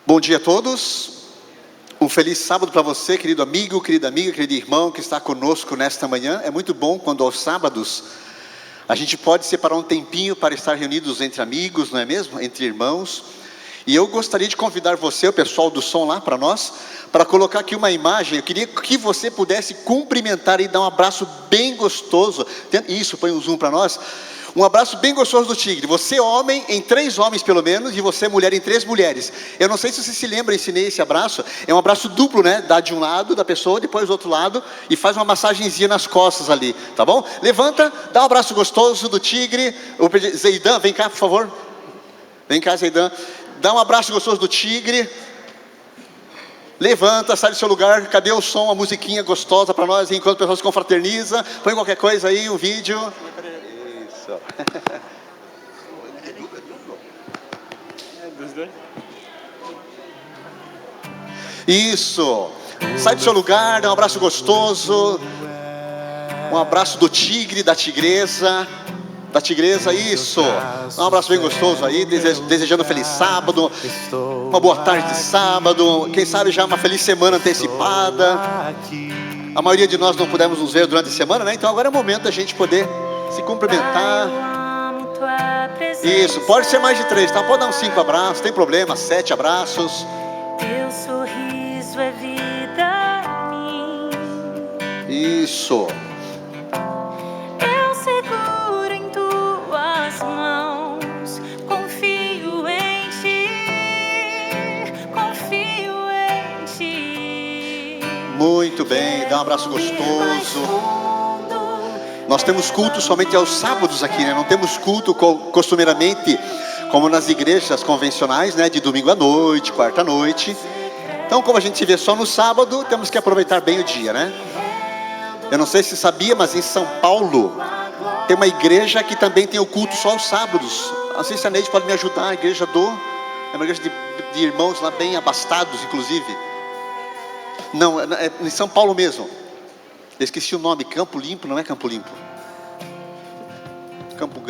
Bom dia a todos, um feliz sábado para você, querido amigo, querida amiga, querido irmão que está conosco nesta manhã. É muito bom quando aos sábados a gente pode separar um tempinho para estar reunidos entre amigos, não é mesmo? Entre irmãos. E eu gostaria de convidar você, o pessoal do som lá para nós, para colocar aqui uma imagem. Eu queria que você pudesse cumprimentar e dar um abraço bem gostoso. Isso, põe um zoom para nós. Um abraço bem gostoso do Tigre. Você homem em 3 homens pelo menos, e você mulher em 3 mulheres. Eu não sei se você se lembra, eu ensinei esse abraço. É um abraço duplo, né? Dá de um lado da pessoa, depois do outro lado, e faz uma massagenzinha nas costas ali, tá bom? Levanta, dá um abraço gostoso do Tigre. Zeidan, vem cá por favor. Vem cá, Zeidan. Dá um abraço gostoso do Tigre. Levanta, sai do seu lugar. Cadê o som, a musiquinha gostosa para nós, enquanto o pessoal se confraterniza. Põe qualquer coisa aí, um vídeo. Isso. Sai do seu lugar, dá um abraço gostoso. Um abraço do tigre, da tigresa. Da tigresa, isso. Dá um abraço bem gostoso aí, desejando um feliz sábado, uma boa tarde de sábado, quem sabe já uma feliz semana antecipada. A maioria de nós não pudemos nos ver durante a semana, né? Então agora é o momento da gente poder se cumprimentar. Isso, pode ser mais de 3, tá? Pode dar uns 5 abraços, não tem problema, 7 abraços. Teu sorriso é vida em mim. Isso. Eu seguro em tuas mãos, confio em ti, confio em ti. Muito bem, dá um abraço gostoso. Nós temos culto somente aos sábados aqui, né? Não temos culto costumeiramente como nas igrejas convencionais, né? De domingo à noite, quarta à noite. Então, como a gente se vê só no sábado, temos que aproveitar bem o dia, né? Eu não sei se sabia, mas em São Paulo tem uma igreja que também tem o culto só aos sábados. Não sei se a Neide pode me ajudar. A igreja é uma igreja de irmãos lá bem abastados, inclusive. Não, é em São Paulo mesmo. Eu esqueci o nome, Campo Limpo, não é Campo Limpo?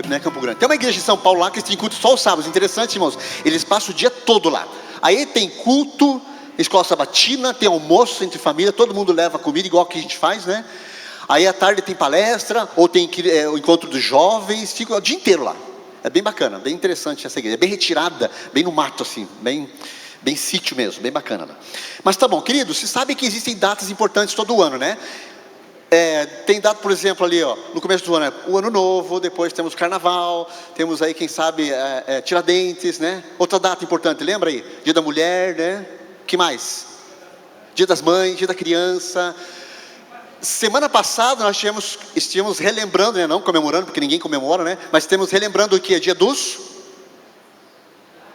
Não é Campo Grande. Tem uma igreja em São Paulo lá que tem culto só aos sábados. Interessante, irmãos. Eles passam o dia todo lá. Aí tem culto, escola sabatina, tem almoço entre família, todo mundo leva comida, igual que a gente faz, né? Aí à tarde tem palestra, ou tem o encontro dos jovens, fica o dia inteiro lá. É bem bacana, bem interessante essa igreja. É bem retirada, bem no mato assim, bem sítio mesmo, bem bacana. Né? Mas tá bom, queridos, vocês sabem que existem datas importantes todo ano, né? Tem data, por exemplo, ali, ó, no começo do ano, o Ano Novo, depois temos o Carnaval, temos aí, quem sabe, Tiradentes, né? Outra data importante, lembra aí? Dia da Mulher, né? Que mais? Dia das Mães, Dia da Criança. Semana passada nós estivemos relembrando, né? Não comemorando, porque ninguém comemora, né? Mas estamos relembrando o que? É Dia dos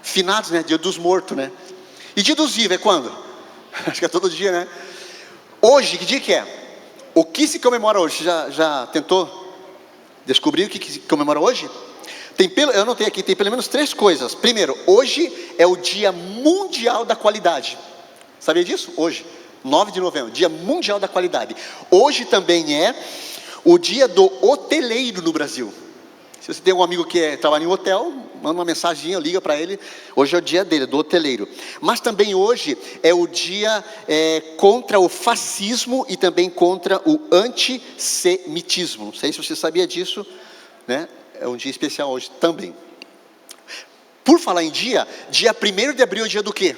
Finados, né? Dia dos Mortos, né? E Dia dos Vivos é quando? Acho que é todo dia, né? Hoje, que dia que é? O que se comemora hoje? Já tentou descobrir o que se comemora hoje? Eu anotei aqui, tem pelo menos 3 coisas. Primeiro, hoje é o Dia Mundial da Qualidade. Sabia disso? Hoje, 9 de novembro, Dia Mundial da Qualidade. Hoje também é o Dia do Hoteleiro no Brasil. Se você tem um amigo que trabalha em hotel, manda uma mensagem, liga para ele. Hoje é o dia dele, do hoteleiro. Mas também hoje é o dia contra o fascismo e também contra o antissemitismo. Não sei se você sabia disso, né? É um dia especial hoje também. Por falar em dia 1º de abril é o dia do quê?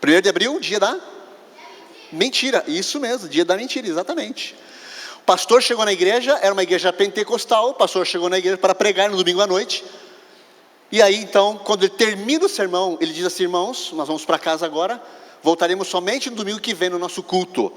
1º de abril, dia da mentira. Isso mesmo, dia da mentira, exatamente. O pastor chegou na igreja, era uma igreja pentecostal, o pastor chegou na igreja para pregar no domingo à noite. E aí então, quando ele termina o sermão, ele diz assim: irmãos, nós vamos para casa agora, voltaremos somente no domingo que vem no nosso culto.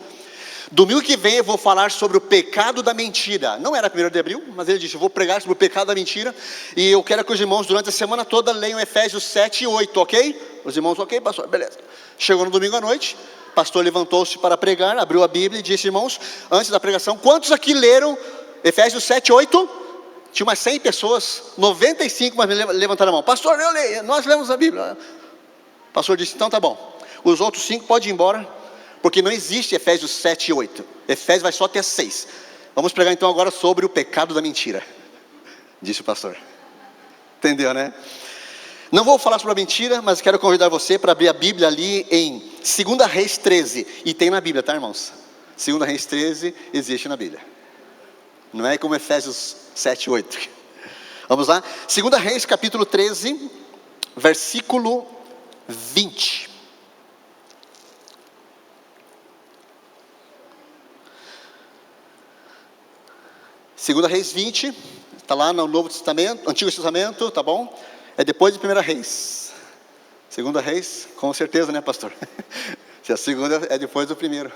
Domingo que vem eu vou falar sobre o pecado da mentira. Não era 1º de abril, mas ele disse: eu vou pregar sobre o pecado da mentira. E eu quero que os irmãos durante a semana toda leiam Efésios 7 e 8, ok? Os irmãos, ok, pastor, beleza. Chegou no domingo à noite, o pastor levantou-se para pregar, abriu a Bíblia e disse: irmãos, antes da pregação, quantos aqui leram Efésios 7 e 8? Tinha umas 100 pessoas, 95 mas levantaram a mão. Pastor, eu leio, nós lemos a Bíblia. O pastor disse: então tá bom, os outros 5 podem ir embora, porque não existe Efésios 7 e 8. Efésios vai só até 6. Vamos pregar então agora sobre o pecado da mentira, disse o pastor. Entendeu, né? Não vou falar sobre a mentira, mas quero convidar você para abrir a Bíblia ali em 2 Reis 13. E tem na Bíblia, tá, irmãos? 2 Reis 13 existe na Bíblia. Não é como Efésios 7, 8. Vamos lá? 2 Reis capítulo 13, versículo 20. Segunda Reis 20, está lá no Novo Testamento, Antigo Testamento, tá bom? É depois de 1 Reis. Segunda Reis, com certeza, né, pastor? Se a segunda é depois do primeiro.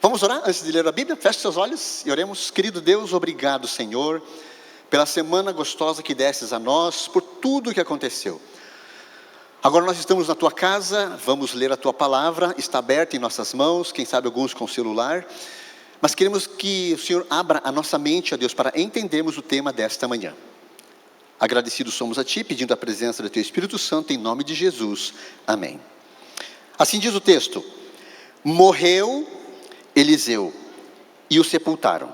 Vamos orar antes de ler a Bíblia? Feche seus olhos e oremos. Querido Deus, obrigado, Senhor, pela semana gostosa que destes a nós, por tudo que aconteceu. Agora nós estamos na tua casa, vamos ler a tua palavra, está aberta em nossas mãos, quem sabe alguns com celular. Mas queremos que o Senhor abra a nossa mente, ó Deus, para entendermos o tema desta manhã. Agradecidos somos a Ti, pedindo a presença do Teu Espírito Santo, em nome de Jesus. Amém. Assim diz o texto: morreu Eliseu, e o sepultaram.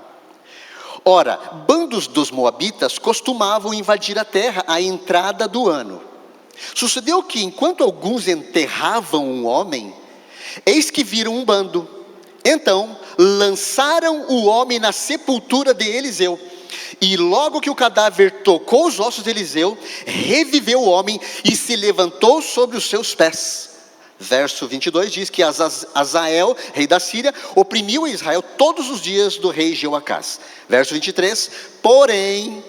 Ora, bandos dos moabitas costumavam invadir a terra à entrada do ano. Sucedeu que, enquanto alguns enterravam um homem, eis que viram um bando. Então, lançaram o homem na sepultura de Eliseu. E logo que o cadáver tocou os ossos de Eliseu, reviveu o homem e se levantou sobre os seus pés. Verso 22 diz que Azael, rei da Síria, oprimiu Israel todos os dias do rei Jeoacás. Verso 23, porém,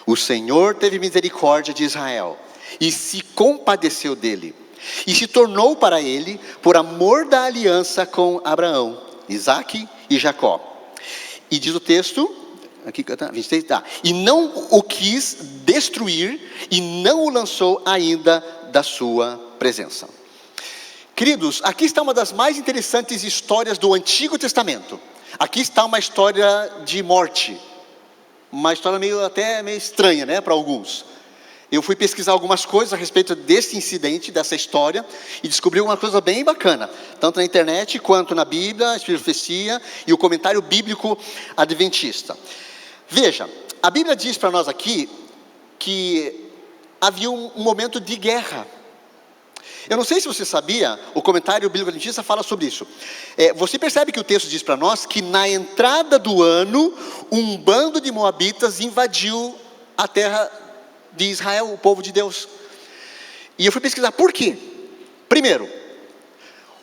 o Senhor teve misericórdia de Israel e se compadeceu dele. E se tornou para ele, por amor da aliança com Abraão, Isaque e Jacó. E diz o texto, aqui, 23, e não o quis destruir, e não o lançou ainda da sua presença. Queridos, aqui está uma das mais interessantes histórias do Antigo Testamento. Aqui está uma história de morte. Uma história até meio estranha, né, para alguns. Eu fui pesquisar algumas coisas a respeito desse incidente, dessa história, e descobri uma coisa bem bacana, tanto na internet quanto na Bíblia, a profecia e o comentário bíblico adventista. Veja, a Bíblia diz para nós aqui que havia um momento de guerra. Eu não sei se você sabia, o comentário bíblico adventista fala sobre isso. Você percebe que o texto diz para nós que na entrada do ano, um bando de moabitas invadiu a terra de Israel, o povo de Deus. E eu fui pesquisar por quê. Primeiro,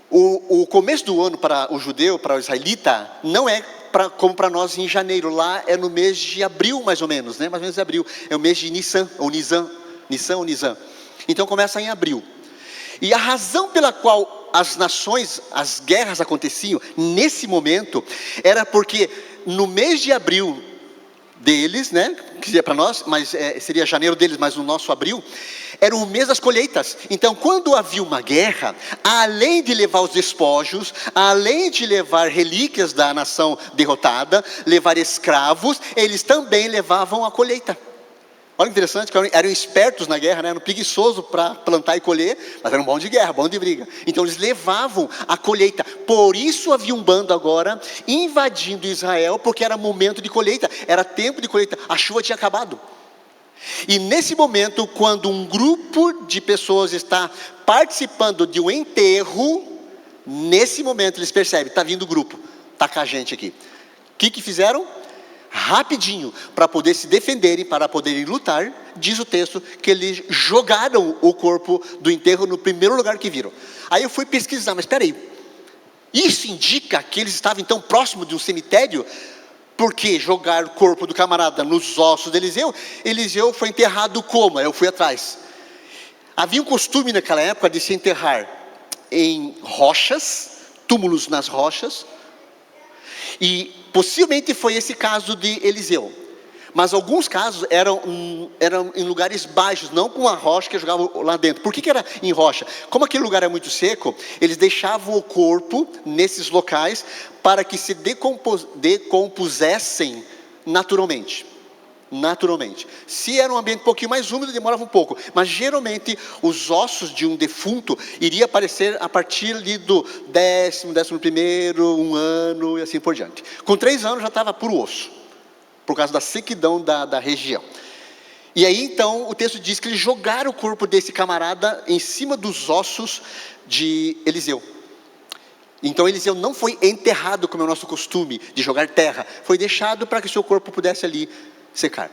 o começo do ano para o judeu, para o israelita, não é como para nós em janeiro. Lá é no mês de abril, mais ou menos, né? Mais ou menos de abril. É o mês de Nissan ou Nisan. Então começa em abril. E a razão pela qual as nações, as guerras aconteciam nesse momento, era porque no mês de abril deles, né, que seria para nós, mas seria janeiro deles, mas no nosso abril, era o mês das colheitas. Então, quando havia uma guerra, além de levar os despojos, além de levar relíquias da nação derrotada, levar escravos, eles também levavam a colheita. Olha que interessante, que eram espertos na guerra, né? Eram preguiçosos para plantar e colher, mas eram bons de guerra, bons de briga. Então eles levavam a colheita. Por isso havia um bando agora invadindo Israel, porque era momento de colheita, era tempo de colheita, a chuva tinha acabado. E nesse momento, quando um grupo de pessoas está participando de um enterro, nesse momento eles percebem, está vindo o grupo, está com a gente aqui. O que fizeram? Rapidinho, para poder se defenderem, para poderem lutar, diz o texto que eles jogaram o corpo do enterro no primeiro lugar que viram. Aí eu fui pesquisar, mas espera aí, isso indica que eles estavam então próximo de um cemitério? Porque jogar o corpo do camarada nos ossos de Eliseu, Eliseu foi enterrado como? Eu fui atrás. Havia um costume naquela época de se enterrar em rochas, túmulos nas rochas, e possivelmente foi esse caso de Eliseu. Mas alguns casos eram em lugares baixos, não com a rocha que jogavam lá dentro. Por que era em rocha? Como aquele lugar é muito seco, eles deixavam o corpo nesses locais para que se decompusessem naturalmente. Se era um ambiente um pouquinho mais úmido, demorava um pouco. Mas geralmente os ossos de um defunto iriam aparecer a partir do 11º, um ano e assim por diante. Com 3 anos já estava puro osso, por causa da sequidão da região. E aí então o texto diz que eles jogaram o corpo desse camarada em cima dos ossos de Eliseu. Então Eliseu não foi enterrado como é o nosso costume, de jogar terra. Foi deixado para que o seu corpo pudesse ali secar.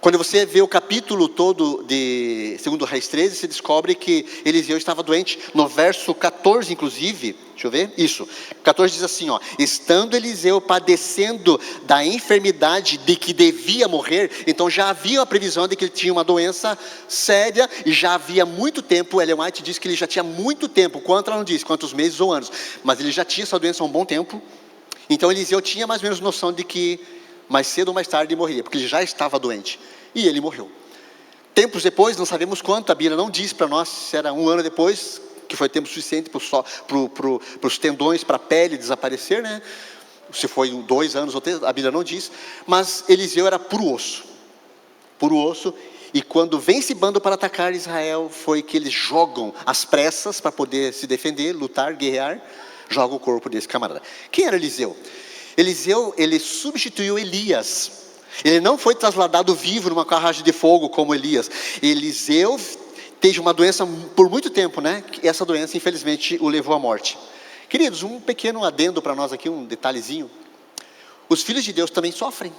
Quando você vê o capítulo todo de 2 Reis 13, você descobre que Eliseu estava doente. No verso 14, inclusive, deixa eu ver, isso, 14 diz assim, ó: estando Eliseu padecendo da enfermidade de que devia morrer, então já havia a previsão de que ele tinha uma doença séria, e já havia muito tempo. Ellen White diz que ele já tinha muito tempo, quanto ela não diz, quantos meses ou anos, mas ele já tinha essa doença há um bom tempo. Então Eliseu tinha mais ou menos noção de que mais cedo ou mais tarde ele morreria, porque ele já estava doente, e ele morreu. Tempos depois, não sabemos quanto, a Bíblia não diz para nós se era 1 ano depois, que foi tempo suficiente para os tendões, para a pele desaparecer, né? Se foi 2 anos ou 3, a Bíblia não diz, mas Eliseu era puro osso, e quando vem esse bando para atacar Israel, foi que eles jogam às pressas, para poder se defender, lutar, guerrear, jogam o corpo desse camarada. Quem era Eliseu? Eliseu, ele substituiu Elias. Ele não foi trasladado vivo numa carruagem de fogo como Elias. Eliseu teve uma doença por muito tempo, né? Essa doença, infelizmente, o levou à morte. Queridos, um pequeno adendo para nós aqui, um detalhezinho. Os filhos de Deus também sofrem.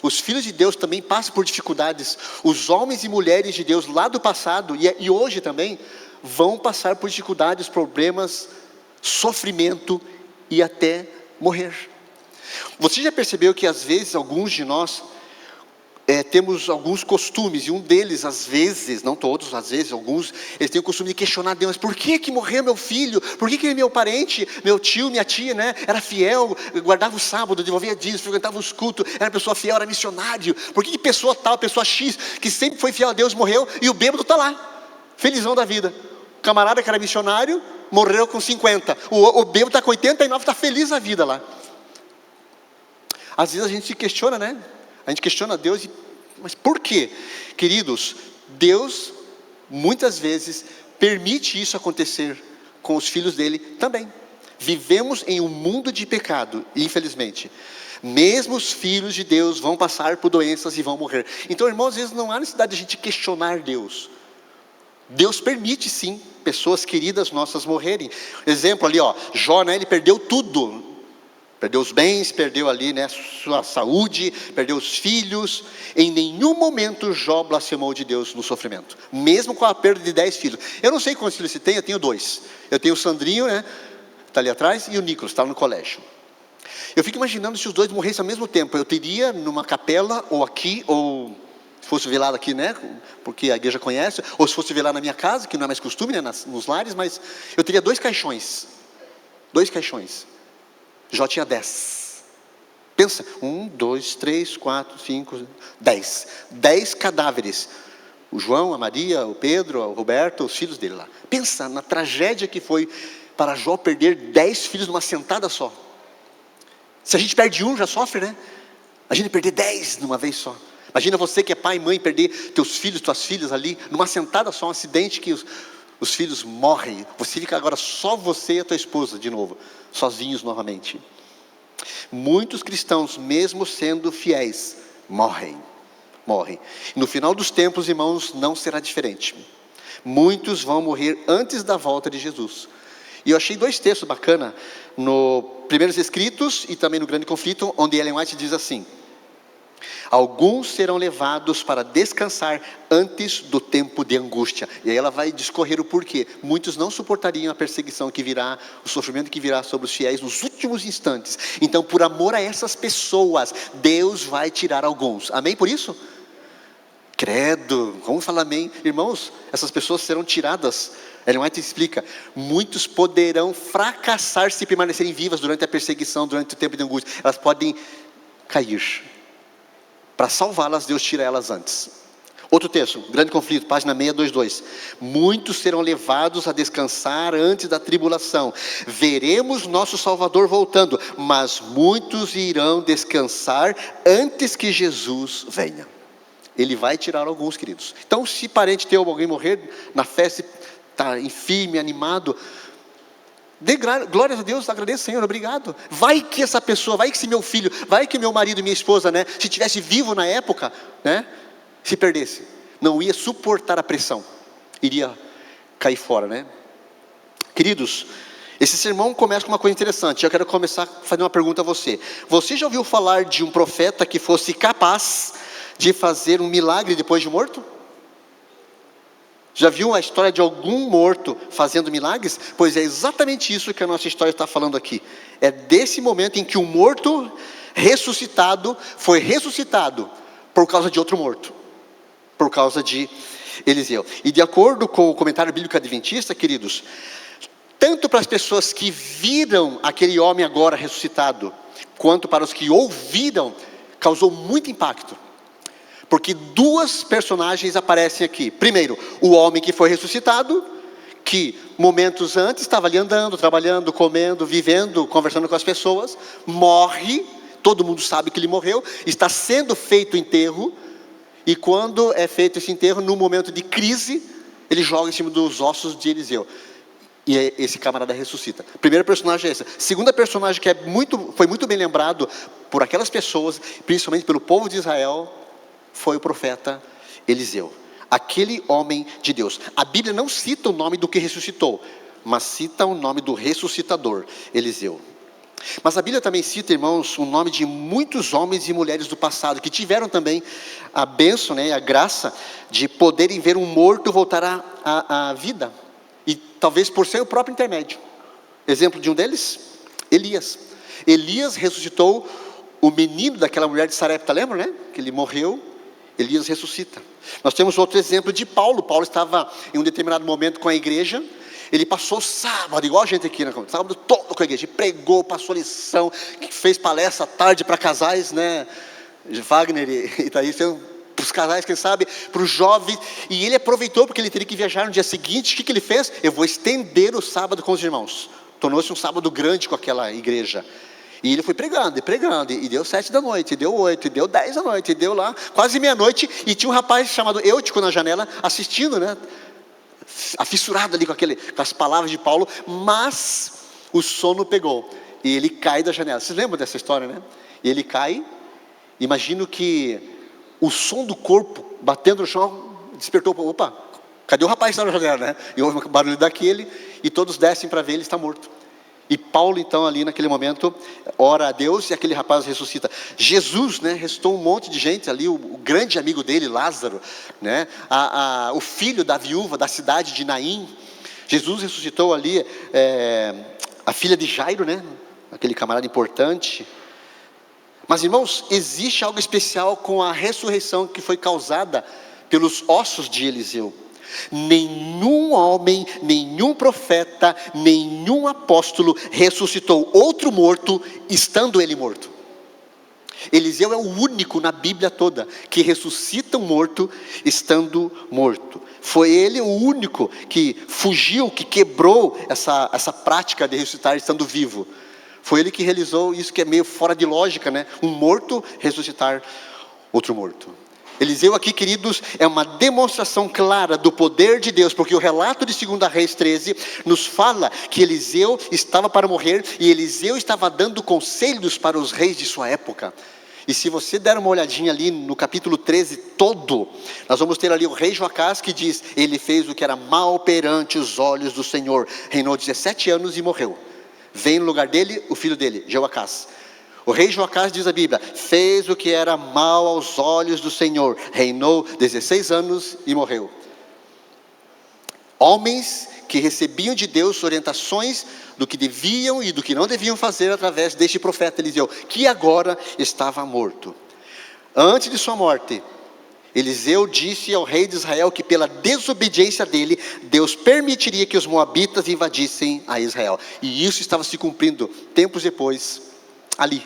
Os filhos de Deus também passam por dificuldades. Os homens e mulheres de Deus lá do passado e hoje também vão passar por dificuldades, problemas, sofrimento e até morrer. Você já percebeu que às vezes alguns de nós temos alguns costumes, e um deles, às vezes, não todos, às vezes, alguns, eles têm o costume de questionar Deus: por que morreu meu filho? Por que meu parente, meu tio, minha tia, né, era fiel, guardava o sábado, devolvia dízimos, frequentava os cultos, era pessoa fiel, era missionário? Por que pessoa tal, pessoa X, que sempre foi fiel a Deus, morreu, e o bêbado está lá, felizão da vida? O camarada que era missionário, morreu com 50, o bêbado está com 89, está feliz a vida lá. Às vezes a gente se questiona, né? A gente questiona Deus, mas por quê? Queridos, Deus muitas vezes permite isso acontecer com os filhos dele também. Vivemos em um mundo de pecado, infelizmente. Mesmo os filhos de Deus vão passar por doenças e vão morrer. Então, irmãos, às vezes não há necessidade de a gente questionar Deus. Deus permite sim pessoas queridas nossas morrerem. Exemplo ali, ó, Jó, né, ele perdeu tudo. Perdeu os bens, perdeu ali, né, sua saúde, perdeu os filhos. Em nenhum momento Jó blasfemou de Deus no sofrimento, mesmo com a perda de 10 filhos. Eu não sei quantos filhos você tem, eu tenho 2. Eu tenho o Sandrinho, né, está ali atrás, e o Nicolas, está no colégio. Eu fico imaginando se os 2 morressem ao mesmo tempo. Eu teria numa capela, ou aqui, ou se fosse velado aqui, né, porque a igreja conhece, ou se fosse velado na minha casa, que não é mais costume, né, nos lares, mas eu teria 2 caixões. 2 caixões. Jó tinha 10. Pensa, 1, 2, 3, 4, 5, 10. 10 cadáveres. O João, a Maria, o Pedro, o Roberto, os filhos dele lá. Pensa na tragédia que foi para Jó perder 10 filhos numa sentada só. Se a gente perde um, já sofre, né? Imagina perder 10 numa vez só. Imagina você que é pai e mãe, perder teus filhos, tuas filhas ali, numa sentada só, um acidente que os filhos morrem. Você fica agora só você e a tua esposa de novo, sozinhos novamente. Muitos cristãos, mesmo sendo fiéis, morrem. No final dos tempos, irmãos, não será diferente. Muitos vão morrer antes da volta de Jesus. E eu achei 2 textos bacanas, no Primeiros Escritos e também no Grande Conflito, onde Ellen White diz assim: alguns serão levados para descansar antes do tempo de angústia. E aí ela vai discorrer o porquê. Muitos não suportariam a perseguição que virá, o sofrimento que virá sobre os fiéis nos últimos instantes. Então, por amor a essas pessoas, Deus vai tirar alguns. Amém por isso? Credo, vamos falar amém. Irmãos, essas pessoas serão tiradas. Ellen White explica: muitos poderão fracassar se permanecerem vivas durante a perseguição, durante o tempo de angústia. Elas podem cair. Para salvá-las, Deus tira elas antes. Outro texto, Grande Conflito, página 622. Muitos serão levados a descansar antes da tribulação. Veremos nosso Salvador voltando, mas muitos irão descansar antes que Jesus venha. Ele vai tirar alguns, queridos. Então, se parente teu, alguém morrer na festa, está firme, animado, dê glórias a Deus, agradeça, Senhor, obrigado. Vai que essa pessoa, vai que se meu filho, vai que meu marido e minha esposa, né, se tivesse vivo na época, né, se perdesse, não ia suportar a pressão, iria cair fora, né? Queridos, esse sermão começa com uma coisa interessante. Eu quero começar a fazer uma pergunta a você. Você já ouviu falar de um profeta que fosse capaz de fazer um milagre depois de morto? Já viu a história de algum morto fazendo milagres? Pois é exatamente isso que a nossa história está falando aqui. É desse momento em que um morto ressuscitado foi ressuscitado por causa de outro morto, por causa de Eliseu. E de acordo com o comentário bíblico adventista, queridos, tanto para as pessoas que viram aquele homem agora ressuscitado, quanto para os que ouviram, causou muito impacto. Porque duas personagens aparecem aqui. Primeiro, o homem que foi ressuscitado, que momentos antes estava ali andando, trabalhando, comendo, vivendo, conversando com as pessoas, morre, todo mundo sabe que ele morreu, está sendo feito o enterro, e quando é feito esse enterro, no momento de crise, ele joga em cima dos ossos de Eliseu. E esse camarada ressuscita. Primeiro personagem é esse. Segunda personagem que foi muito bem lembrado por aquelas pessoas, principalmente pelo povo de Israel, foi o profeta Eliseu, aquele homem de Deus. A Bíblia não cita o nome do que ressuscitou, mas cita o nome do ressuscitador, Eliseu. Mas a Bíblia também cita, irmãos, o nome de muitos homens e mulheres do passado, que tiveram também a bênção, né, a graça de poderem ver um morto voltar à vida, e talvez por ser o próprio intermédio. Exemplo de um deles, Elias. Elias ressuscitou o menino daquela mulher de Sarepta, lembra, né? Que ele morreu. Elias ressuscita. Nós temos outro exemplo de Paulo. Paulo estava em um determinado momento com a igreja. Ele passou sábado, igual a gente aqui, né? Sábado todo com a igreja. Pregou, passou lição, fez palestra à tarde para casais, né? Wagner e Thaís, para os casais, quem sabe, para os jovens. E ele aproveitou, porque ele teria que viajar no dia seguinte. O que ele fez? Eu vou estender o sábado com os irmãos. Tornou-se um sábado grande com aquela igreja. E ele foi pregando, e deu 7 da noite, e deu 8, e deu 10 da noite, e deu lá quase meia-noite, e tinha um rapaz chamado Eutico na janela, assistindo, né, afissurado ali com as palavras de Paulo, mas o sono pegou, e ele cai da janela. Vocês lembram dessa história, né? E ele cai, imagino que o som do corpo batendo no chão, despertou, opa, cadê o rapaz que está na janela, né? E houve um barulho daquele, e todos descem para ver, ele está morto. E Paulo então ali naquele momento ora a Deus e aquele rapaz ressuscita. Jesus, né, ressuscitou um monte de gente ali, o grande amigo dele, Lázaro, né, o filho da viúva da cidade de Naim. Jesus ressuscitou ali a filha de Jairo, né, aquele camarada importante. Mas irmãos, existe algo especial com a ressurreição que foi causada pelos ossos de Eliseu. Nenhum homem, nenhum profeta, nenhum apóstolo ressuscitou outro morto, estando ele morto. Eliseu é o único na Bíblia toda que ressuscita um morto, estando morto. Foi ele o único que fugiu, que quebrou essa prática de ressuscitar estando vivo. Foi ele que realizou isso, que é meio fora de lógica, né? Um morto ressuscitar outro morto. Eliseu aqui, queridos, é uma demonstração clara do poder de Deus, porque o relato de 2 Reis 13 nos fala que Eliseu estava para morrer, e Eliseu estava dando conselhos para os reis de sua época. E se você der uma olhadinha ali no capítulo 13 todo, nós vamos ter ali o rei Joacás que diz: ele fez o que era mal perante os olhos do Senhor, reinou 17 anos e morreu. Vem no lugar dele o filho dele, Jeoacás. O rei Joacás, diz a Bíblia, fez o que era mal aos olhos do Senhor, reinou 16 anos e morreu. Homens que recebiam de Deus orientações do que deviam e do que não deviam fazer através deste profeta Eliseu, que agora estava morto. Antes de sua morte, Eliseu disse ao rei de Israel que pela desobediência dele, Deus permitiria que os moabitas invadissem a Israel. E isso estava se cumprindo tempos depois, ali.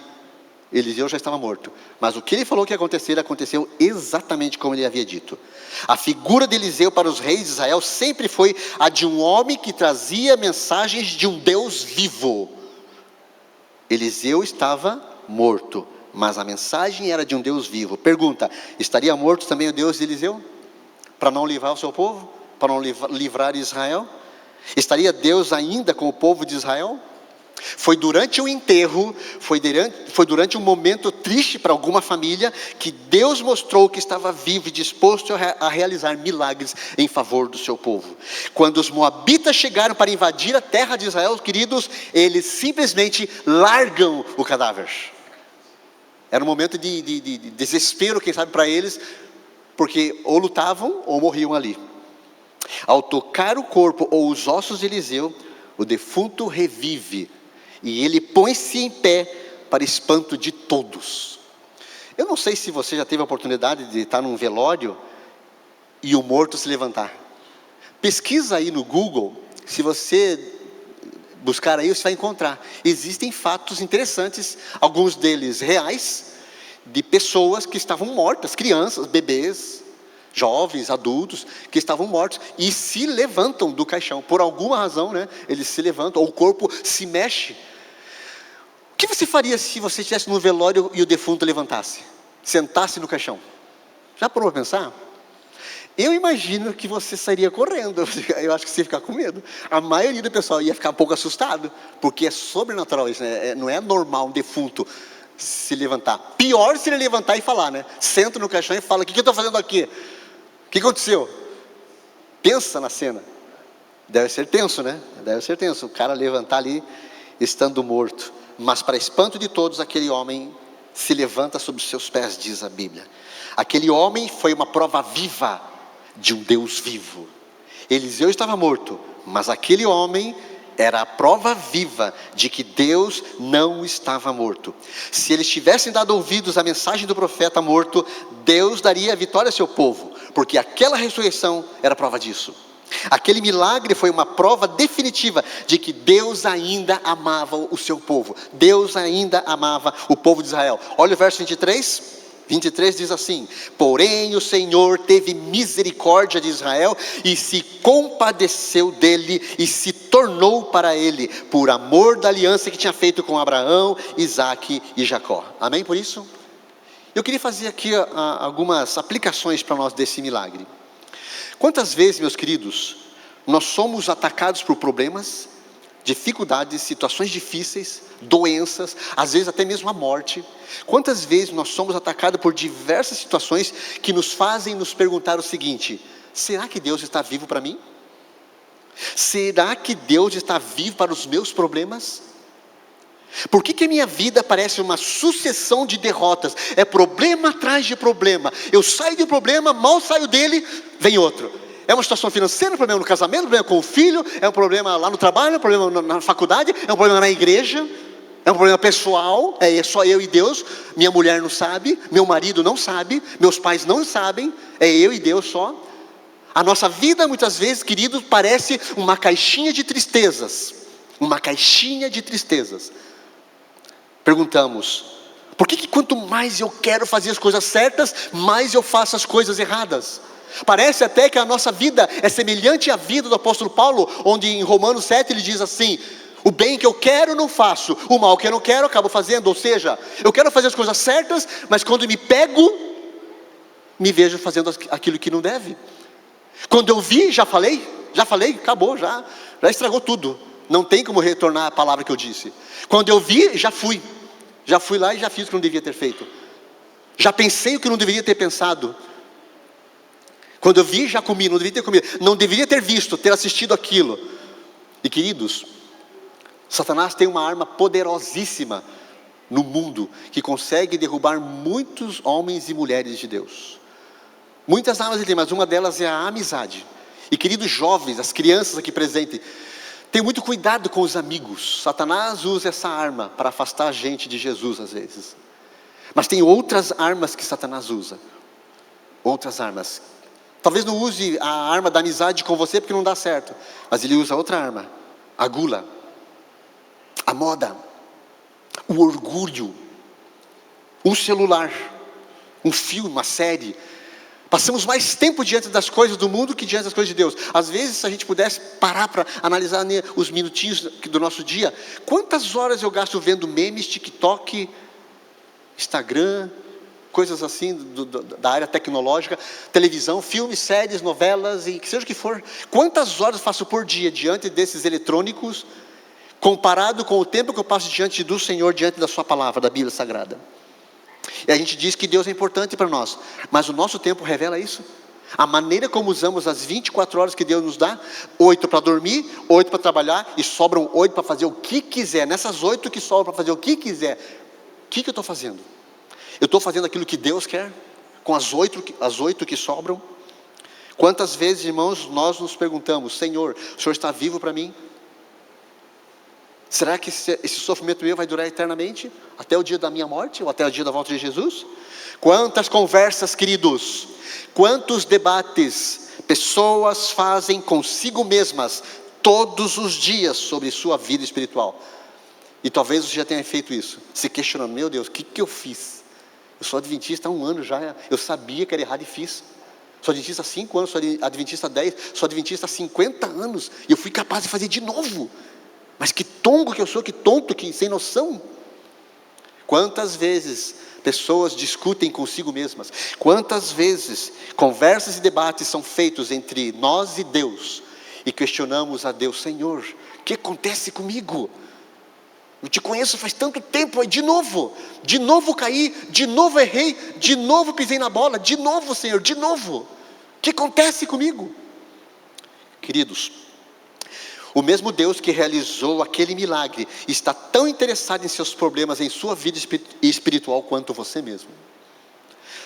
Eliseu já estava morto, mas o que ele falou que ia acontecer, aconteceu exatamente como ele havia dito. A figura de Eliseu para os reis de Israel sempre foi a de um homem que trazia mensagens de um Deus vivo. Eliseu estava morto, mas a mensagem era de um Deus vivo. Pergunta: estaria morto também o Deus de Eliseu? Para não livrar o seu povo? Para não livrar Israel? Estaria Deus ainda com o povo de Israel? Foi durante o enterro, foi durante um momento triste para alguma família, que Deus mostrou que estava vivo e disposto a realizar milagres em favor do seu povo. Quando os moabitas chegaram para invadir a terra de Israel, queridos, eles simplesmente largam o cadáver. Era um momento de desespero, quem sabe, para eles, porque ou lutavam ou morriam ali. Ao tocar o corpo ou os ossos de Eliseu, o defunto revive, e ele põe-se em pé para espanto de todos. Eu não sei se você já teve a oportunidade de estar num velório e o morto se levantar. Pesquisa aí no Google, se você buscar aí, você vai encontrar. Existem fatos interessantes, alguns deles reais, de pessoas que estavam mortas, crianças, bebês, jovens, adultos, que estavam mortos e se levantam do caixão. Por alguma razão, né, eles se levantam, ou o corpo se mexe. O que você faria se você estivesse no velório e o defunto levantasse? Sentasse no caixão? Já parou para pensar? Eu imagino que você sairia correndo. Eu acho que você ia ficar com medo. A maioria do pessoal ia ficar um pouco assustado, porque é sobrenatural isso, né? Não é normal um defunto se levantar. Pior se ele levantar e falar, né? Senta no caixão e fala: o que eu estou fazendo aqui? O que aconteceu? Pensa na cena. Deve ser tenso, né? Deve ser tenso. O cara levantar ali, estando morto. Mas para espanto de todos, aquele homem se levanta sobre os seus pés, diz a Bíblia. Aquele homem foi uma prova viva de um Deus vivo. Eliseu estava morto, mas aquele homem era a prova viva de que Deus não estava morto. Se eles tivessem dado ouvidos à mensagem do profeta morto, Deus daria a vitória ao seu povo, porque aquela ressurreição era prova disso. Aquele milagre foi uma prova definitiva de que Deus ainda amava o seu povo. Deus ainda amava o povo de Israel. Olha o verso 23. 23 diz assim: porém o Senhor teve misericórdia de Israel e se compadeceu dele e se tornou para ele, por amor da aliança que tinha feito com Abraão, Isaque e Jacó. Amém por isso? Eu queria fazer aqui algumas aplicações para nós desse milagre. Quantas vezes, meus queridos, nós somos atacados por problemas, dificuldades, situações difíceis, doenças, às vezes até mesmo a morte. Quantas vezes nós somos atacados por diversas situações que nos fazem nos perguntar o seguinte: será que Deus está vivo para mim? Será que Deus está vivo para os meus problemas? Por que a minha vida parece uma sucessão de derrotas? É problema atrás de problema. Eu saio de um problema, mal saio dele, vem outro. É uma situação financeira, um problema no casamento, um problema com o filho, é um problema lá no trabalho, é um problema na faculdade, é um problema na igreja, é um problema pessoal, é só eu e Deus. Minha mulher não sabe, meu marido não sabe, meus pais não sabem, é eu e Deus só. A nossa vida muitas vezes, queridos, parece uma caixinha de tristezas. Uma caixinha de tristezas. Perguntamos: por que quanto mais eu quero fazer as coisas certas, mais eu faço as coisas erradas? Parece até que a nossa vida é semelhante à vida do apóstolo Paulo, onde em Romanos 7 ele diz assim: o bem que eu quero não faço, o mal que eu não quero acabo fazendo. Ou seja, eu quero fazer as coisas certas, mas quando me pego, me vejo fazendo aquilo que não deve. Quando eu vi, já falei, acabou, já estragou tudo. Não tem como retornar a palavra que eu disse. Quando eu vi, já fui lá e já fiz o que não devia ter feito. Já pensei o que não deveria ter pensado. Quando eu vi, já comi, não deveria ter comido. Não deveria ter visto, ter assistido aquilo. E queridos, Satanás tem uma arma poderosíssima no mundo, que consegue derrubar muitos homens e mulheres de Deus. Muitas armas ele tem, mas uma delas é a amizade. E queridos jovens, as crianças aqui presentes, tenham muito cuidado com os amigos. Satanás usa essa arma para afastar a gente de Jesus às vezes. Mas tem outras armas que Satanás usa. Outras armas. Talvez não use a arma da amizade com você porque não dá certo. Mas ele usa outra arma. A gula. A moda. O orgulho. Um celular. Um filme, uma série. Passamos mais tempo diante das coisas do mundo que diante das coisas de Deus. Às vezes, se a gente pudesse parar para analisar os minutinhos do nosso dia, quantas horas eu gasto vendo memes, TikTok, Instagram, coisas assim da área tecnológica, televisão, filmes, séries, novelas e que seja o que for. Quantas horas eu faço por dia diante desses eletrônicos? comparado com o tempo que eu passo diante do Senhor, diante da sua palavra, da Bíblia Sagrada. E a gente diz que Deus é importante para nós, mas o nosso tempo revela isso. A maneira como usamos as 24 horas que Deus nos dá, 8 para dormir, 8 para trabalhar, e sobram 8 para fazer o que quiser. Nessas 8 que sobram para fazer o que quiser, o que eu estou fazendo? Eu estou fazendo aquilo que Deus quer? Com as 8 que sobram? Quantas vezes, irmãos, nós nos perguntamos: Senhor, o Senhor está vivo para mim? Será que esse sofrimento meu vai durar eternamente? Até o dia da minha morte? Ou até o dia da volta de Jesus? Quantas conversas, queridos, quantos debates pessoas fazem consigo mesmas todos os dias sobre sua vida espiritual. E talvez você já tenha feito isso, se questionando: meu Deus, o que eu fiz? Eu sou adventista há 1 ano já, eu sabia que era errado e fiz. Sou adventista há 5 anos, sou adventista há 10, sou adventista há 50 anos, e eu fui capaz de fazer de novo. Mas que tongo que eu sou, que tonto, que sem noção. Quantas vezes pessoas discutem consigo mesmas, quantas vezes conversas e debates são feitos entre nós e Deus, e questionamos a Deus: Senhor, o que acontece comigo? Eu te conheço faz tanto tempo, e de novo caí, de novo errei, de novo pisei na bola, de novo, Senhor, de novo. O que acontece comigo? Queridos, o mesmo Deus que realizou aquele milagre está tão interessado em seus problemas, em sua vida espiritual, quanto você mesmo.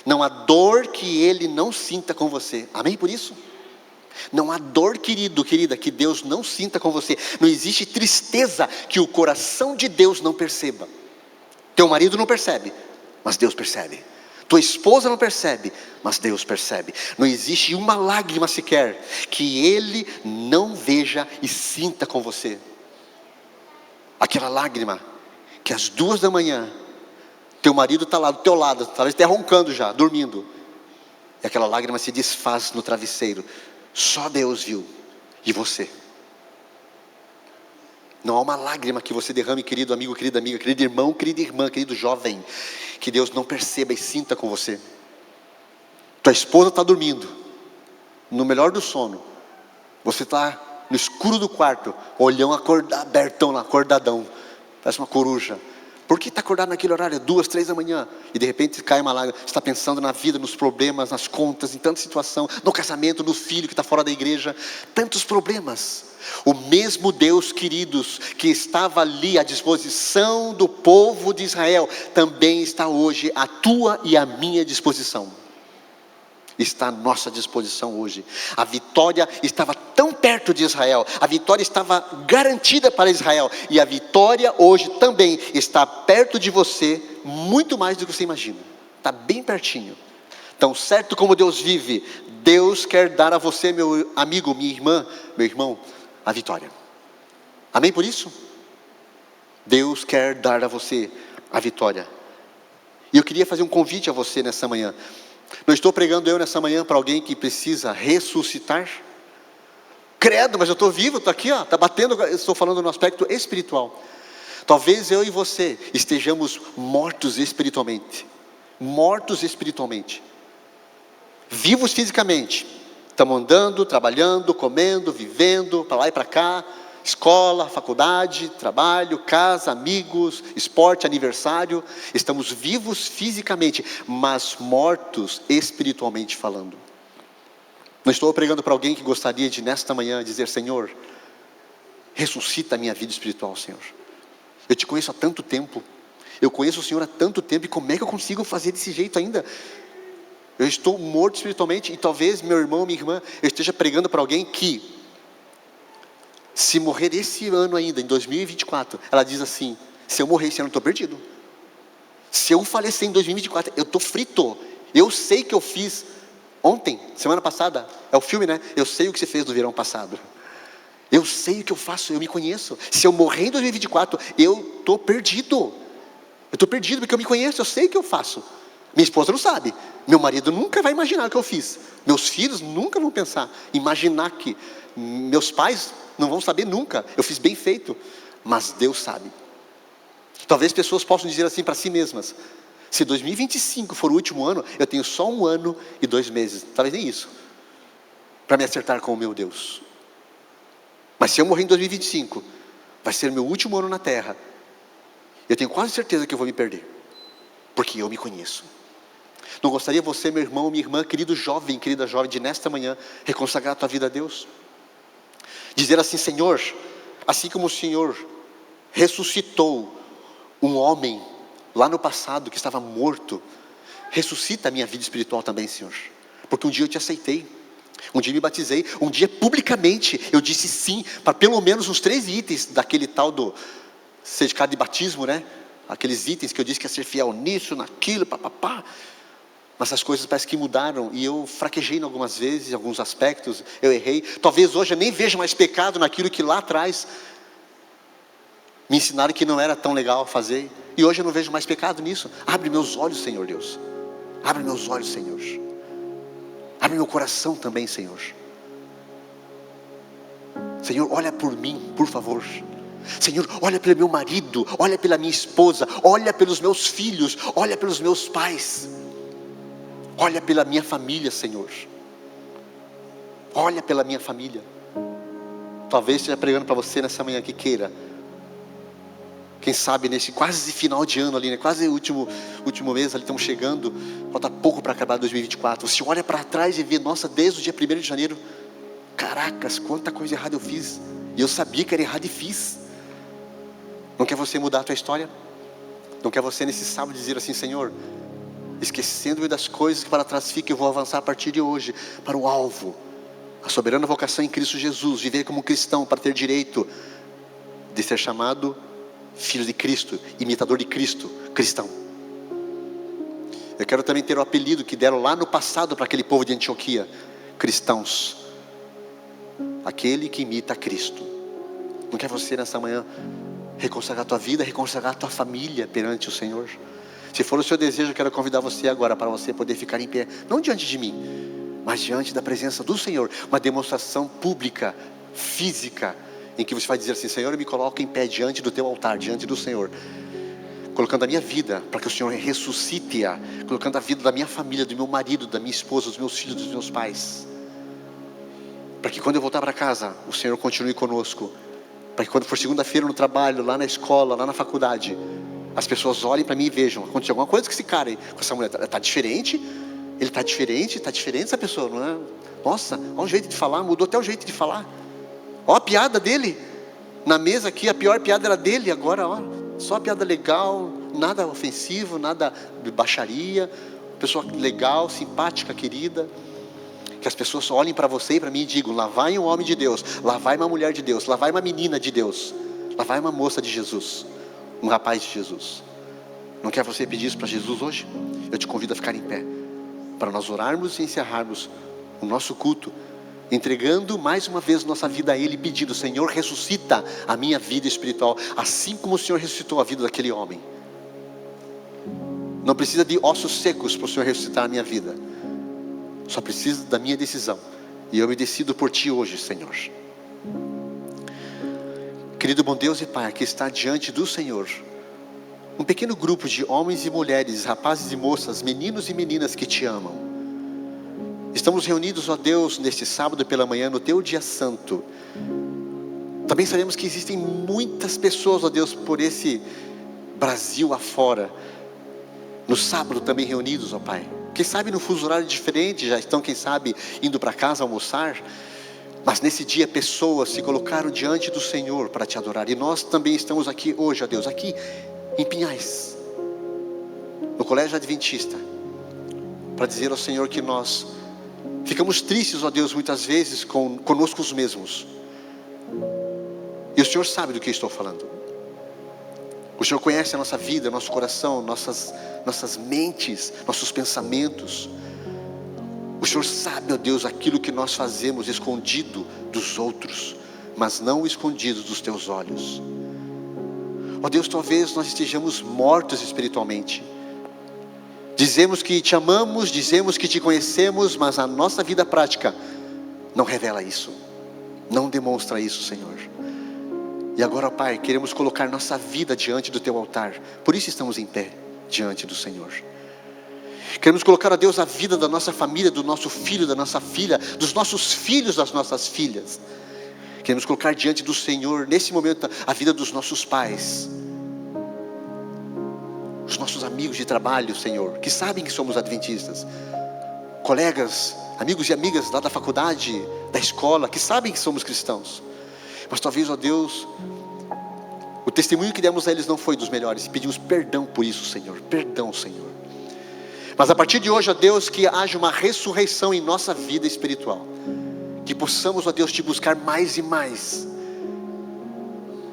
Não há dor que Ele não sinta com você. Amém por isso? Não há dor, querido, querida, que Deus não sinta com você. Não existe tristeza que o coração de Deus não perceba. Teu marido não percebe, mas Deus percebe. Tua esposa não percebe, mas Deus percebe. Não existe uma lágrima sequer que Ele não veja e sinta com você. Aquela lágrima que às 2 da manhã teu marido está lá do teu lado, talvez até roncando já, dormindo, e aquela lágrima se desfaz no travesseiro. Só Deus viu, e você. Não há uma lágrima que você derrame, querido amigo, querida amiga, querido irmão, querida irmã, querido jovem, que Deus não perceba e sinta com você. Tua esposa está dormindo, no melhor do sono, você está no escuro do quarto, olhão abertão lá, acordadão, parece uma coruja. Por que está acordado naquele horário? 2, 3 da manhã. E de repente cai uma lágrima. Você está pensando na vida, nos problemas, nas contas, em tanta situação, no casamento, no filho que está fora da igreja. Tantos problemas. O mesmo Deus, queridos, que estava ali à disposição do povo de Israel, também está hoje à tua e à minha disposição. Está à nossa disposição hoje. A vitória estava tão perto de Israel, a vitória estava garantida para Israel, e a vitória hoje também está perto de você, muito mais do que você imagina. Está bem pertinho. Tão certo como Deus vive, Deus quer dar a você, meu amigo, minha irmã, meu irmão, a vitória. Amém por isso? Deus quer dar a você a vitória. E eu queria fazer um convite a você nessa manhã. Não estou pregando eu nessa manhã para alguém que precisa ressuscitar? Credo, mas eu estou vivo, estou aqui, está batendo. Eu estou falando no aspecto espiritual. Talvez eu e você estejamos mortos espiritualmente. Mortos espiritualmente. Vivos fisicamente. Estamos andando, trabalhando, comendo, vivendo, para lá e para cá. Escola, faculdade, trabalho, casa, amigos, esporte, aniversário. Estamos vivos fisicamente, mas mortos espiritualmente falando. Não estou pregando para alguém que gostaria de nesta manhã dizer: Senhor, ressuscita a minha vida espiritual, Senhor. Eu te conheço há tanto tempo, eu conheço o Senhor há tanto tempo, e como é que eu consigo fazer desse jeito ainda? Eu estou morto espiritualmente. E talvez meu irmão, minha irmã, eu esteja pregando para alguém que, se morrer esse ano ainda, em 2024, ela diz assim: se eu morrer esse ano, eu estou perdido. Se eu falecer em 2024, eu estou frito. Eu sei que eu fiz ontem, semana passada, é o filme, né? Eu sei o que você fez no verão passado. Eu sei o que eu faço, eu me conheço. Se eu morrer em 2024, eu estou perdido. Eu estou perdido porque eu me conheço, eu sei o que eu faço. Minha esposa não sabe, meu marido nunca vai imaginar o que eu fiz, meus filhos nunca vão imaginar que, meus pais não vão saber nunca, eu fiz bem feito, mas Deus sabe. Talvez pessoas possam dizer assim para si mesmas: se 2025 for o último ano, eu tenho só 1 ano e 2 meses, talvez nem isso, para me acertar com o meu Deus. Mas se eu morrer em 2025, vai ser meu último ano na terra. Eu tenho quase certeza que eu vou me perder, porque eu me conheço. Não gostaria você, meu irmão, minha irmã, querido jovem, querida jovem, de nesta manhã reconsagrar a tua vida a Deus? Dizer assim: Senhor, assim como o Senhor ressuscitou um homem lá no passado que estava morto, ressuscita a minha vida espiritual também, Senhor. Porque um dia eu te aceitei, um dia me batizei, um dia publicamente eu disse sim para pelo menos uns 3 itens daquele tal do certificado de batismo, né? Aqueles itens que eu disse que ia ser fiel nisso, naquilo, papapá. Mas as coisas parece que mudaram e eu fraquejei em algumas vezes, em alguns aspectos, eu errei. Talvez hoje eu nem veja mais pecado naquilo que lá atrás me ensinaram que não era tão legal fazer. E hoje eu não vejo mais pecado nisso. Abre meus olhos, Senhor Deus. Abre meus olhos, Senhor. Abre meu coração também, Senhor. Senhor, olha por mim, por favor. Senhor, olha pelo meu marido, olha pela minha esposa, olha pelos meus filhos, olha pelos meus pais. Olha pela minha família, Senhor. Olha pela minha família. Talvez esteja pregando para você nessa manhã que queira, quem sabe nesse quase final de ano ali, né? Quase último mês ali, estamos chegando, falta pouco para acabar 2024. Você olha para trás e vê: nossa, desde o dia 1º de janeiro, caracas, quanta coisa errada eu fiz. E eu sabia que era errado e fiz. Não quer você mudar a tua história? Não quer você nesse sábado dizer assim: Senhor, esquecendo-me das coisas que para trás ficam, eu vou avançar a partir de hoje para o alvo, a soberana vocação em Cristo Jesus, viver como cristão para ter direito de ser chamado filho de Cristo, imitador de Cristo, cristão. Eu quero também ter o apelido que deram lá no passado para aquele povo de Antioquia: cristãos, aquele que imita Cristo. Não quer você nessa manhã reconsagrar a tua vida, reconsagrar a tua família perante o Senhor? Se for o seu desejo, eu quero convidar você agora para você poder ficar em pé, não diante de mim, mas diante da presença do Senhor. Uma demonstração pública, física, em que você vai dizer assim: Senhor, eu me coloco em pé diante do teu altar, diante do Senhor, colocando a minha vida para que o Senhor ressuscite-a, colocando a vida da minha família, do meu marido, da minha esposa, dos meus filhos, dos meus pais, para que quando eu voltar para casa, o Senhor continue conosco, para que quando for segunda-feira no trabalho, lá na escola, lá na faculdade, as pessoas olhem para mim e vejam: aconteceu alguma coisa com esse cara aí, com essa mulher, está diferente, ele está diferente essa pessoa, não é? Nossa, olha o jeito de falar, mudou até o jeito de falar. Olha a piada dele, na mesa aqui, a pior piada era dele, agora ó, só piada legal, nada ofensivo, nada de baixaria, pessoa legal, simpática, querida. Que as pessoas olhem para você e para mim e digam: lá vai um homem de Deus, lá vai uma mulher de Deus, lá vai uma menina de Deus, lá vai uma moça de Jesus, um rapaz de Jesus. Não quer você pedir isso para Jesus hoje? Eu te convido a ficar em pé, para nós orarmos e encerrarmos o nosso culto, entregando mais uma vez nossa vida a Ele, pedindo: Senhor, ressuscita a minha vida espiritual, assim como o Senhor ressuscitou a vida daquele homem. Não precisa de ossos secos para o Senhor ressuscitar a minha vida, só precisa da minha decisão, e eu me decido por Ti hoje, Senhor. Querido bom Deus e Pai, aqui está diante do Senhor um pequeno grupo de homens e mulheres, rapazes e moças, meninos e meninas que Te amam. Estamos reunidos, ó Deus, neste sábado pela manhã, no Teu dia santo. Também sabemos que existem muitas pessoas, ó Deus, por esse Brasil afora, no sábado também reunidos, ó Pai. Quem sabe no fuso horário diferente, já estão, quem sabe, indo para casa almoçar. Mas nesse dia pessoas se colocaram diante do Senhor para Te adorar. E nós também estamos aqui hoje, ó Deus, aqui em Pinhais, no Colégio Adventista, para dizer ao Senhor que nós ficamos tristes, ó Deus, muitas vezes conosco mesmos. E o Senhor sabe do que eu estou falando. O Senhor conhece a nossa vida, nosso coração, nossas mentes, nossos pensamentos. O Senhor sabe, ó Deus, aquilo que nós fazemos escondido dos outros, mas não escondido dos Teus olhos. Ó Deus, talvez nós estejamos mortos espiritualmente. Dizemos que Te amamos, dizemos que Te conhecemos, mas a nossa vida prática não revela isso, não demonstra isso, Senhor. E agora, Pai, queremos colocar nossa vida diante do Teu altar. Por isso estamos em pé diante do Senhor. Queremos colocar, ó Deus, a vida da nossa família, do nosso filho, da nossa filha, dos nossos filhos, das nossas filhas. Queremos colocar diante do Senhor, nesse momento, a vida dos nossos pais, os nossos amigos de trabalho, Senhor, que sabem que somos adventistas, colegas, amigos e amigas lá da faculdade, da escola, que sabem que somos cristãos. Mas talvez, ó Deus, o testemunho que demos a eles não foi dos melhores. Pedimos perdão por isso, Senhor. Perdão, Senhor. Mas a partir de hoje, ó Deus, que haja uma ressurreição em nossa vida espiritual. Que possamos, ó Deus, te buscar mais e mais.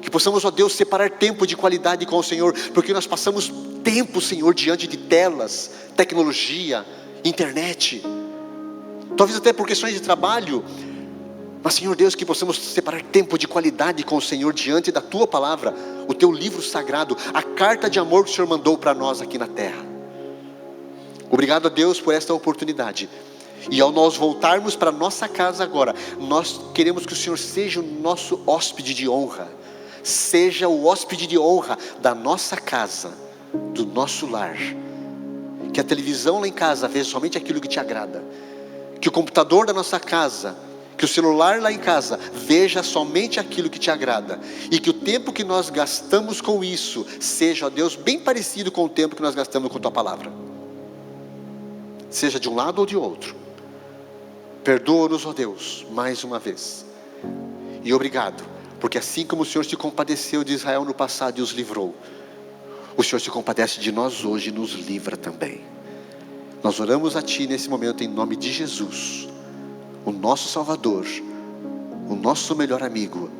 Que possamos, ó Deus, separar tempo de qualidade com o Senhor. Porque nós passamos tempo, Senhor, diante de telas, tecnologia, internet. Talvez até por questões de trabalho. Mas, Senhor Deus, que possamos separar tempo de qualidade com o Senhor diante da Tua palavra, o Teu livro sagrado, a carta de amor que o Senhor mandou para nós aqui na terra. Obrigado a Deus por esta oportunidade. E ao nós voltarmos para nossa casa agora, nós queremos que o Senhor seja o nosso hóspede de honra. Seja o hóspede de honra da nossa casa, do nosso lar. Que a televisão lá em casa veja somente aquilo que te agrada. Que o computador da nossa casa, que o celular lá em casa veja somente aquilo que te agrada. E que o tempo que nós gastamos com isso seja, ó Deus, bem parecido com o tempo que nós gastamos com Tua palavra. Seja de um lado ou de outro. Perdoa-nos, ó Deus, mais uma vez. E obrigado, porque assim como o Senhor se compadeceu de Israel no passado e os livrou, o Senhor se compadece de nós hoje e nos livra também. Nós oramos a Ti nesse momento em nome de Jesus, o nosso Salvador, o nosso melhor amigo,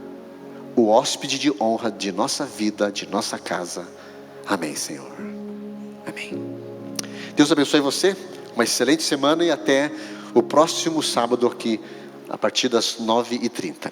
o hóspede de honra de nossa vida, de nossa casa. Amém, Senhor. Amém. Deus abençoe você, uma excelente semana e até o próximo sábado aqui, a partir das 9h30.